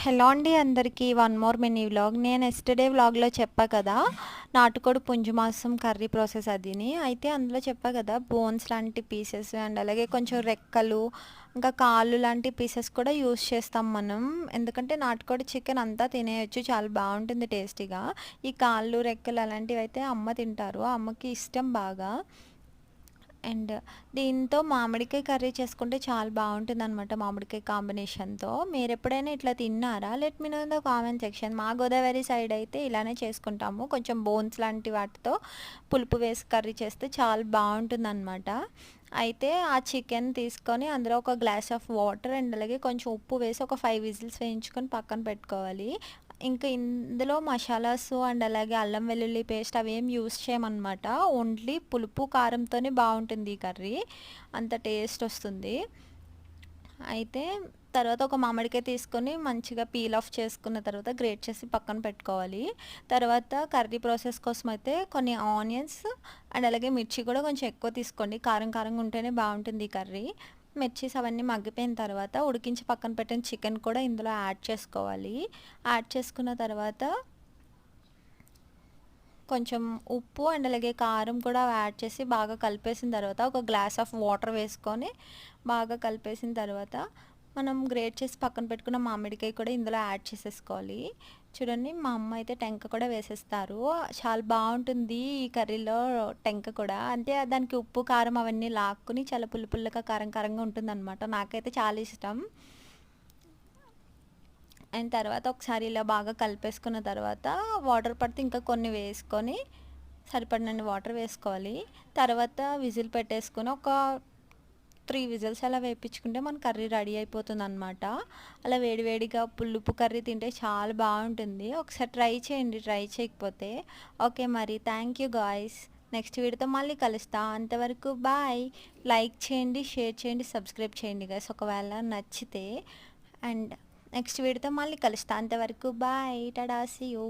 Hello అండి అందరికీ one more mini vlog. నేను ఎస్టర్డే వ్లాగ్లో చెప్పా కదా, నాటుకోడి పుంజు మాంసం కర్రీ ప్రాసెస్ అదిని. అయితే అందులో చెప్పా కదా, బోన్స్ లాంటి పీసెస్ అండ్ అలాగే కొంచెం రెక్కలు ఇంకా కాళ్ళు లాంటి పీసెస్ కూడా యూస్ చేస్తాం మనం. ఎందుకంటే నాటుకోడి చికెన్ అంతా తినేయచ్చు, చాలా బాగుంటుంది టేస్టీగా. ఈ కాళ్ళు రెక్కలు అలాంటివి అయితే అమ్మ తింటారు, అమ్మకి ఇష్టం బాగా. అండ్ దీంతో మామిడికాయ కర్రీ చేసుకుంటే చాలా బాగుంటుందన్నమాట, మామిడికాయ కాంబినేషన్తో. మీరు ఎప్పుడైనా ఇట్లా తిన్నారా? Let me know in the comment section. మా గోదావరి సైడ్ అయితే ఇలానే చేసుకుంటాము, కొంచెం బోన్స్ లాంటి వాటితో పులుపు వేసి కర్రీ చేస్తే చాలా బాగుంటుందన్నమాట. అయితే ఆ చికెన్ తీసుకొని అందులో ఒక గ్లాస్ ఆఫ్ వాటర్ అండ్ అలాగే కొంచెం ఉప్పు వేసి ఒక 5 విజిల్స్ వేయించుకొని పక్కన పెట్టుకోవాలి. ఇంకా ఇందులో మసాలాస్ అండ్ అలాగే అల్లం వెల్లుల్లి పేస్ట్ అవేం యూస్ చేయమన్నమాట. ఓన్లీ పులుపు కారంతోనే బాగుంటుంది ఈ కర్రీ, అంత టేస్ట్ వస్తుంది. అయితే తర్వాత ఒక మామిడికాయ తీసుకొని మంచిగా పీల్ ఆఫ్ చేసుకున్న తర్వాత గ్రేట్ చేసి పక్కన పెట్టుకోవాలి. తర్వాత కర్రీ ప్రాసెస్ కోసం అయితే కొన్ని ఆనియన్స్ అండ్ అలాగే మిర్చి కూడా కొంచెం ఎక్కువ తీసుకోండి, కారం కారంగా ఉంటేనే బాగుంటుంది ఈ కర్రీ. మిర్చీస్ అవన్నీ మగ్గిపోయిన తర్వాత ఉడికించి పక్కన పెట్టిన చికెన్ కూడా ఇందులో యాడ్ చేసుకోవాలి. యాడ్ చేసుకున్న తర్వాత కొంచెం ఉప్పు అండ్ అలాగే కారం కూడా యాడ్ చేసి బాగా కలిపేసిన తర్వాత ఒక గ్లాస్ ఆఫ్ వాటర్ వేసుకొని బాగా కలిపేసిన తర్వాత మనం గ్రేట్ చేసి పక్కన పెట్టుకున్న మామిడికాయ కూడా ఇందులో యాడ్ చేసేసుకోవాలి. చూడండి, మా అమ్మ అయితే టెంక కూడా వేసేస్తారు, చాలా బాగుంటుంది ఈ కర్రీలో టెంక కూడా. అంటే దానికి ఉప్పు కారం అవన్నీ లాక్కుని చాలా పుల్ల పుల్లగా కారం కారంగా ఉంటుందన్నమాట, నాకైతే చాలా ఇష్టం. అండ్ తర్వాత ఒకసారి ఇలా బాగా కలిపేసుకున్న తర్వాత వాటర్ పడితే ఇంకా కొన్ని వేసుకొని సరిపడినన్ని వాటర్ వేసుకోవాలి. తర్వాత విజిల్ పెట్టేసుకొని ఒక 3 విజిల్స్ అలా వేయించుకుంటే మన కర్రీ రెడీ అయిపోతుంది అనమాట. అలా వేడివేడిగా పులుపు కర్రీ తింటే చాలా బాగుంటుంది, ఒకసారి ట్రై చేయండి ట్రై చేయకపోతే. ఓకే మరి, థ్యాంక్ యూ గాయ్స్. నెక్స్ట్ వీడియోతో మళ్ళీ కలుస్తా, అంతవరకు బాయ్. లైక్ చేయండి, షేర్ చేయండి, సబ్స్క్రైబ్ చేయండి గాయ్స్ ఒకవేళ నచ్చితే. అండ్ నెక్స్ట్ వీడియోతో మళ్ళీ కలుస్తా, అంతవరకు బాయ్, టాటా, సీ యూ.